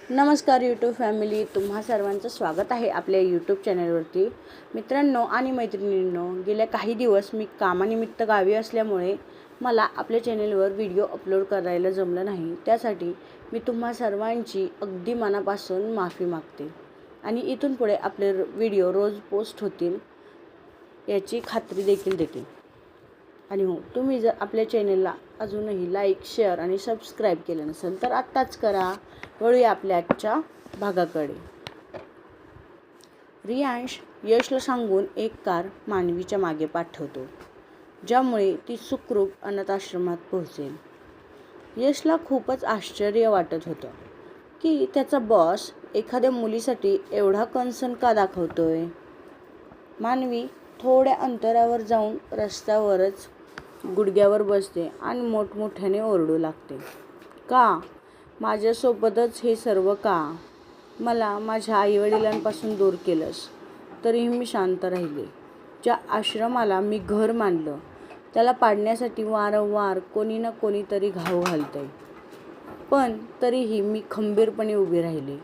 नमस्कार YouTube family, तुम्हा सर्वांचं स्वागत आहे आपल्या यूट्यूब चॅनलवरती. मित्रांनो आणि मैत्रिणींनो, गेल्या काही दिवस मी कामानिमित्त गावी असल्यामुळे मला आपल्या चॅनलवर व्हिडिओ अपलोड करायला जमलं नाही. त्यासाठी मी तुम्हा सर्वांची अगदी मनापासून माफी मागते आणि इथून पुढे आपले व्हिडिओ रोज पोस्ट होतील याची खात्री देखील देते. आणि हो, तुम्ही जर आपल्या चॅनलला अजूनही लाईक, शेअर आणि सबस्क्राईब केलं नसेल तर आत्ताच करा. वळूया आपल्या आजच्या भागाकडे. रियांश यशला सांगून एक कार मानवीच्या मागे पाठवतो, ज्यामुळे ती सुखरूप अनाथाश्रमात पोहोचेल. यशला खूपच आश्चर्य वाटत होतं की त्याचा बॉस एखाद्या मुलीसाठी एवढा कन्सर्न का दाखवतोय. मानवी थोड्या अंतरावर जाऊन रस्त्यावरच गुडघ्यावर बसते आणि मोठमोठ्याने ओरडू लागते, का माझ्यासोबतच हे सर्व का? मला माझ्या आईवडिलांपासून दूर केलंस तरीही मी शांत राहिले. ज्या आश्रमाला मी घर मानलं त्याला पाडण्यासाठी वारंवार कोणी ना कोणीतरी घाव घालतंय, पण तरीही मी खंबीरपणे उभी राहिले.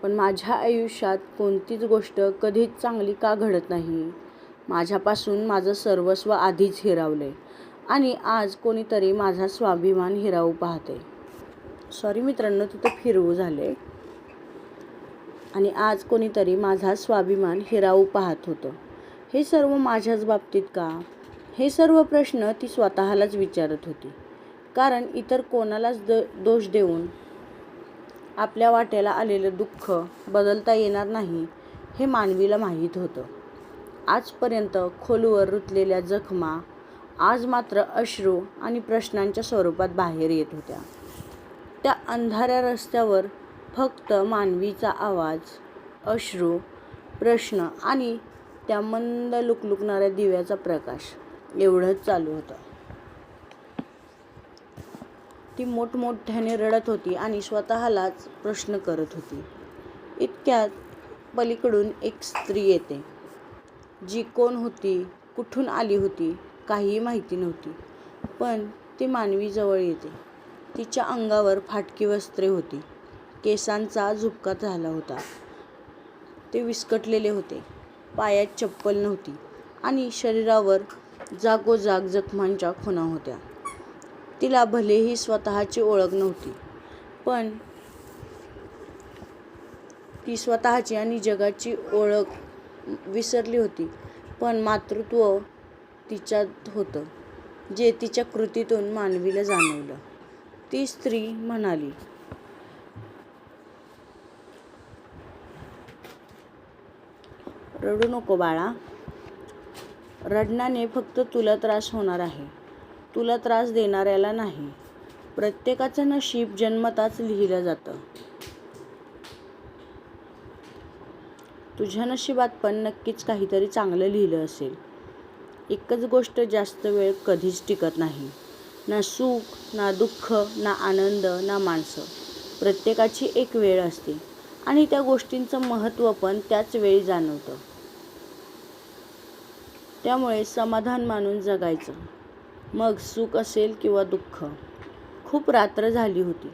पण माझ्या आयुष्यात कोणतीच गोष्ट कधीच चांगली का घडत नाही. माझ्यापासून माझं सर्वस्व आधीच हिरावलंय आणि आज कोणीतरी माझा स्वाभिमान हिरावू पाहते. सॉरी मित्रांनो, तिथं फिरवू झाले. आणि आज कोणीतरी माझा स्वाभिमान हिरावू पाहत होतं. हे सर्व माझ्याच बाबतीत का? हे सर्व प्रश्न ती स्वतःलाच विचारत होती. कारण इतर कोणालाच दोष देऊन आपल्या वाट्याला आलेलं दुःख बदलता येणार नाही हे मानवीला माहीत होतं. आजपर्यंत खोलवर रुतलेल्या जखमा आज मात्र अश्रू आणि प्रश्नांच्या स्वरूपात बाहेर येत होत्या. त्या अंधाऱ्या रस्त्यावर फक्त मानवीचा आवाज, अश्रू, प्रश्न आणि त्या मंद लुकलुकणाऱ्या दिव्याचा प्रकाश एवढंच चालू होतं. ती मोठमोठ्याने रडत होती आणि स्वतःलाच प्रश्न करत होती. इतक्यात पलीकडून एक स्त्री येते. जी कोण होती, कुठून आली होती काहीही माहिती नव्हती, पण ती मानवीजवळ येते. तिच्या अंगावर फाटकी वस्त्रे होती, केसांचा झुपका झाला होता, ते विस्कटलेले होते, पायात चप्पल नव्हती आणि शरीरावर जागोजाग जखमांच्या खुणा होत्या. तिला भलेही स्वतःची ओळख नव्हती, पण ती स्वतःची आणि जगाची ओळख विसरली होती, पण मातृत्व तिच्यात होतं, जे तिच्या कृतीतून मानवीला जाणवलं. ती स्त्री म्हणाली, रडू नको बाळा. रडण्याने फक्त तुला त्रास होणार आहे, तुला त्रास देणाऱ्याला नाही. प्रत्येकाचं नशीब जन्मताच लिहिलं जातं. तुझ्या नशिबात पण नक्कीच काहीतरी चांगलं लिहिलं असेल. एकच गोष्ट जास्त वेळ कधीच टिकत नाही. ना सुख, ना दुःख, ना आनंद, ना माणसं. प्रत्येकाची एक वेळ असते आणि त्या गोष्टींचं महत्त्व पण त्याच वेळी जाणवतं. त्यामुळे समाधान मानून जगायचं, मग सुख असेल किंवा दुःख. खूप रात्र झाली होती,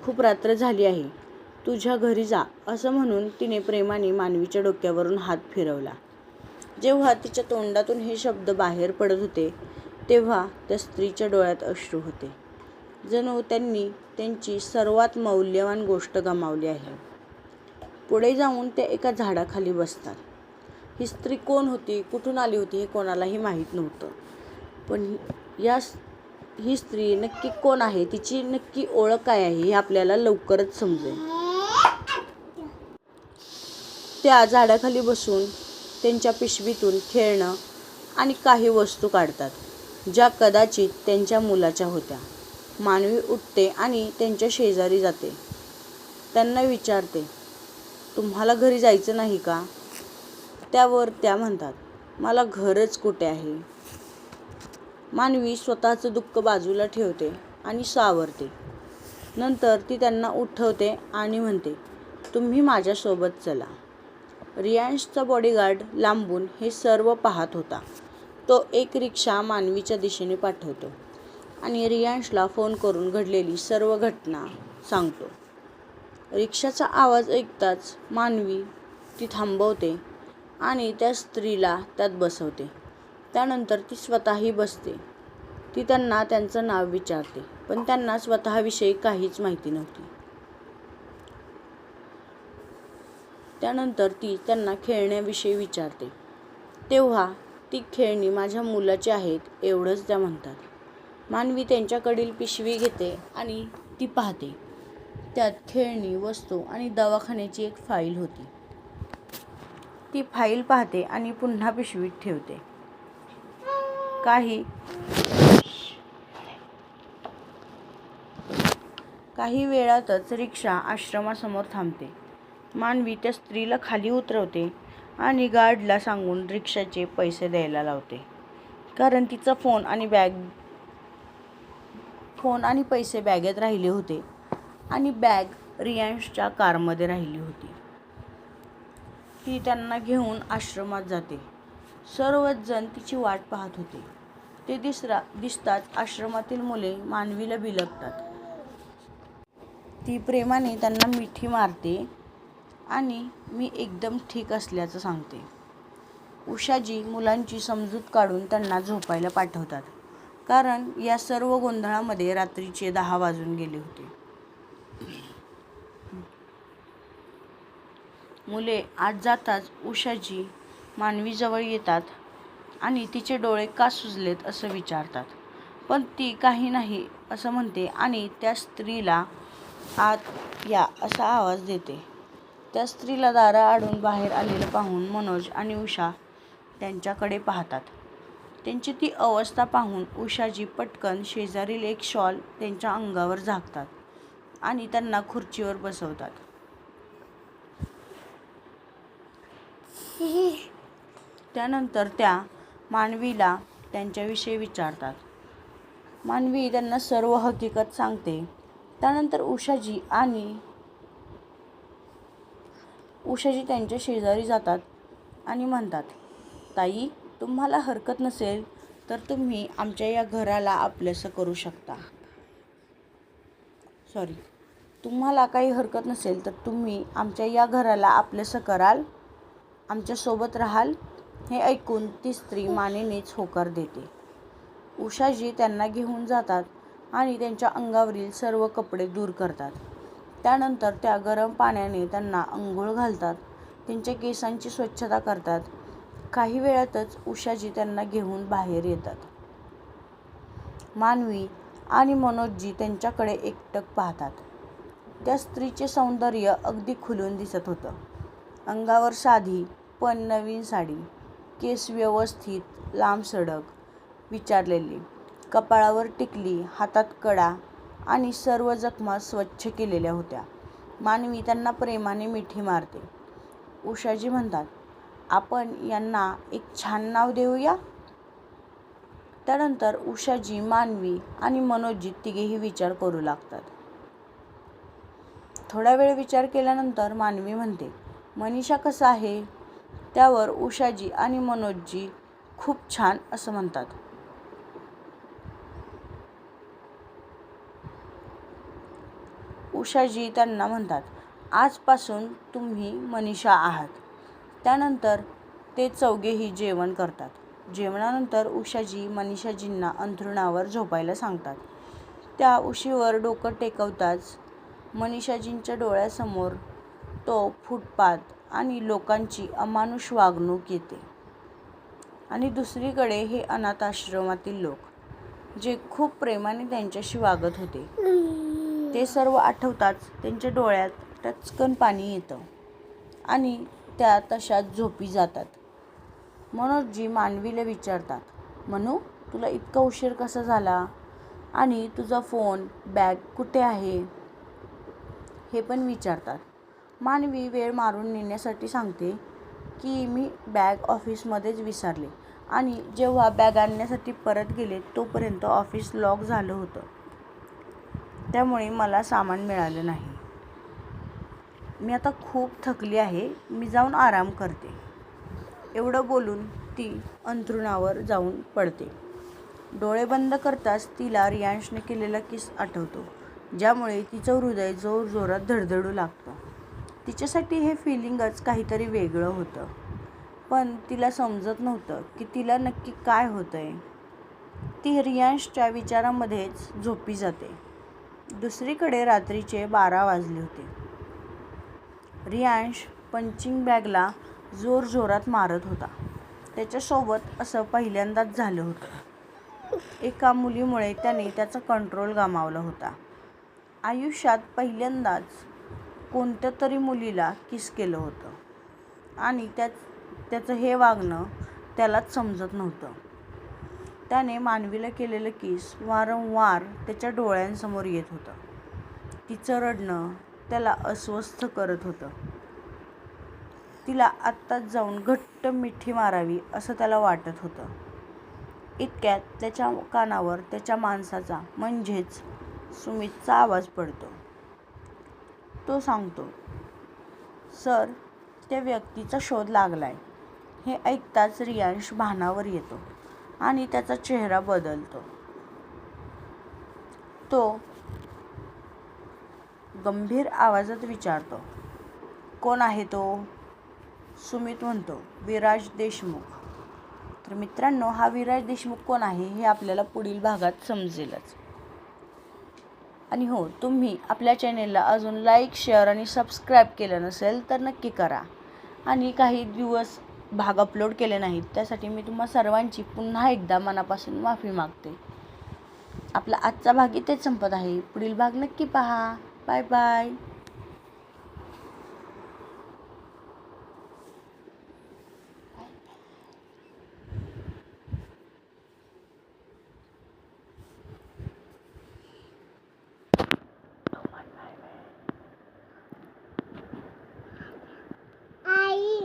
खूप रात्र झाली आहे, तुझ्या घरी जा, असं म्हणून तिने प्रेमाने मानवीच्या डोक्यावरून हात फिरवला. जेव्हा तिच्या तोंडातून हे शब्द बाहेर पडत होते तेव्हा त्या स्त्रीच्या डोळ्यात अश्रू होते, जणू त्यांनी त्यांची सर्वात मौल्यवान गोष्ट गमावली आहे. पुढे जाऊन ते एका झाडाखाली बसतात. ही स्त्री कोण होती, कुठून आली होती हे कोणालाही माहीत नव्हतं, पण ही स्त्री नक्की कोण आहे, तिची नक्की ओळख काय आहे हे आपल्याला लवकरच समजेल. त्या झाडाखाली बसून त्यांच्या पिशवीतून खेळणं आणि काही वस्तू काढतात, ज्या कदाचित त्यांच्या मुलाच्या होत्या. मानवी उठते आणि त्यांच्या शेजारी जाते. त्यांना विचारते, तुम्हाला घरी जायचं नाही का? त्यावर त्या म्हणतात, मला घरच कुठे आहे. मानवी स्वतःचं दुःख बाजूला ठेवते आणि सावरते. नंतर ती त्यांना उठवते आणि म्हणते, तुम्ही माझ्यासोबत चला. रियांशचा बॉडीगार्ड लांबून हे सर्व पाहत होता. तो एक रिक्षा मानवीच्या दिशेने पाठवतो आणि रियांशला फोन करून घडलेली सर्व घटना सांगतो. रिक्षाचा आवाज ऐकताच मानवी ती थांबवते आणि त्या स्त्रीला त्यात बसवते. त्यानंतर ती स्वतःही बसते. ती त्यांना त्यांचं नाव विचारते, पण त्यांना स्वतःविषयी काहीच माहिती नव्हती. त्यानंतर ती त्यांना खेळण्याविषयी विचारते. तेव्हा ती खेळणी माझ्या मुलाची आहेत एवढंच त्या म्हणतात. मानवी त्यांच्याकडील पिशवी घेते आणि ती पाहते. त्यात खेळणी, वस्तू आणि दवाखान्याची एक फाईल होती. ती फाईल पाहते आणि पुन्हा पिशवीत ठेवते. काही वेळातच रिक्षा आश्रमासमोर थांबते. मानवी त्या स्त्रीला खाली उतरवते आणि गार्डला सांगून रिक्षाचे पैसे द्यायला लावते, कारण तिचा फोन आणि पैसे बॅगेत राहिले होते आणि बॅग रियांशच्या कारमध्ये राहिली होती. ती त्यांना घेऊन आश्रमात जाते. सर्वच जण तिची वाट पाहत होते. ते दिसताच आश्रमातील मुले मानवीला बिलगतात. ती प्रेमाने त्यांना मिठी मारते आणि मी एकदम ठीक असल्याचं सांगते. उषाजी मुलांची समजूत काढून त्यांना झोपायला पाठवतात, कारण या सर्व गोंधळामध्ये रात्रीचे 10 वाजून गेले होते. मुले आत जाताच उषाजी मानवीजवळ येतात आणि तिचे डोळे का सुजलेत असं विचारतात. पण ती काही नाही असं म्हणते आणि त्या स्त्रीला आत या असा आवाज देते. त्या स्त्रीला दाराआडून बाहेर आलेलं पाहून मनोज आणि उषा त्यांच्याकडे पाहतात. त्यांची ती अवस्था पाहून उषाजी पटकन शेजारील एक शॉल त्यांच्या अंगावर झाकतात आणि त्यांना खुर्चीवर बसवतात. त्यानंतर त्या मानवीला त्यांच्याविषयी विचारतात. मानवी त्यांना सर्व हकीकत सांगते. त्यानंतर उषाजी त्यांच्या शेजारी जातात आणि म्हणतात, ताई, तुम्हाला हरकत नसेल तर तुम्ही आमच्या या घराला आपलंसं करू शकता. तुम्हाला काही हरकत नसेल तर तुम्ही आमच्या या घराला आपलंसं कराल, आमच्यासोबत राहाल. हे ऐकून ती स्त्री मानेनेच होकार देते. उषाजी त्यांना घेऊन जातात आणि त्यांच्या अंगावरील सर्व कपडे दूर करतात. त्यानंतर त्या गरम पाण्याने त्यांना अंघोळ घालतात. त्यांच्या केसांची स्वच्छता करतात. काही वेळातच उषाजी त्यांना घेऊन बाहेर येतात. मानवी आणि मनोजजी त्यांच्याकडे एकटक पाहतात. त्या स्त्रीचे सौंदर्य अगदी खुलून दिसत होतं. अंगावर साधी पण नवीन साडी, केस व्यवस्थित लांबसडक विचारलेली, कपाळावर टिकली, हातात कडा आणि सर्व जखमा स्वच्छ केलेल्या होत्या. मानवी त्यांना प्रेमाने मिठी मारते. उषाजी म्हणतात, आपण यांना एक छान नाव देऊया. त्यानंतर उषाजी, मानवी आणि मनोजजी तिघेही विचार करू लागतात. थोडा वेळ विचार केल्यानंतर मानवी म्हणते, मनीषा कसा आहे? त्यावर उषाजी आणि मनोजजी खूप छान असं म्हणतात. उषाजी त्यांना म्हणतात, आजपासून तुम्ही मनीषा आहात. त्यानंतर ते चौघेही जेवण करतात. जेवणानंतर उषाजी मनीषाजींना अंथरुणावर झोपायला सांगतात. त्या उशीवर डोकं टेकवताच मनीषाजींच्या डोळ्यासमोर तो फुटपाथ आणि लोकांची अमानुष वागणूक येते. आणि दुसरीकडे हे अनाथाश्रमातील लोक, जे खूप प्रेमाने त्यांच्याशी वागत होते. ते सर्व आठवताच त्यांच्या डोळ्यात टचकन पाणी येतं आणि त्या तशाच झोपी जातात. मनोजजी मानवीला विचारतात, मनू, तुला इतका उशीर कसा झाला? आणि तुझा फोन, बॅग कुठे आहे? हे पण विचारतात. मानवी वेळ मारून नेण्यासाठी सांगते की मी बॅग ऑफिसमध्येच विसरले आणि जेव्हा बॅग आणण्यासाठी परत गेले तोपर्यंत ऑफिस लॉक झालं होतं, त्यामुळे मला सामान मिळालं नाही. मी आता खूप थकली आहे, मी जाऊन आराम करते. एवढं बोलून ती अंथरुणावर जाऊन पडते. डोळे बंद करताच तिला रियांशने केलेला किस आठवतो, ज्यामुळे तिचं हृदय जोरजोरात धडधडू लागतं. तिच्यासाठी हे फिलिंगच काहीतरी वेगळं होतं, पण तिला समजत नव्हतं की तिला नक्की काय होतंय. ती रियांशच्या विचारांमध्येच झोपी जाते. दुसरीकडे रात्रीचे 12 वाजले होते. रियांश पंचिंग बॅगला जोरजोरात मारत होता. त्याच्यासोबत असं पहिल्यांदाच झालं होतं. एका मुलीमुळे त्याने त्याचा कंट्रोल गमावला होता. आयुष्यात पहिल्यांदाच कोणत्या तरी मुलीला किस केलं होतं आणि त्याचं हे वागणं त्यालाच समजत नव्हतं. त्याने मानवीला केलेलं किस वारंवार त्याच्या डोळ्यांसमोर येत होतं. तिचं रडणं त्याला अस्वस्थ करत होतं. तिला आत्ताच जाऊन घट्ट मिठी मारावी असं त्याला वाटत होतं. इतक्यात त्याच्या कानावर त्याच्या माणसाचा म्हणजेच सुमितचा आवाज पडतो. तो सांगतो, सर, त्या व्यक्तीचा शोध लागलाय. हे ऐकताच रियांश भानावर येतो आणि त्याचा चेहरा बदलतो. तो गंभीर आवाजात विचारतो, कोण आहे तो? सुमित म्हणतो, विराज देशमुख. तर मित्रांनो, हा विराज देशमुख कोण आहे हे आपल्याला पुढील भागात समजेलच. आणि हो, तुम्ही आपल्या चॅनेलला अजून लाईक, शेअर आणि सबस्क्राईब केलं नसेल तर नक्की करा. आणि काही दिवस भाग अपलोड केले नाहीत त्यासाठी मी तुम्हा सर्वांची पुन्हा एकदा मनापासून माफी मागते. आपला आजचा भाग इथेच संपत आहे. पुढील भाग नक्की पहा. Bye bye. आई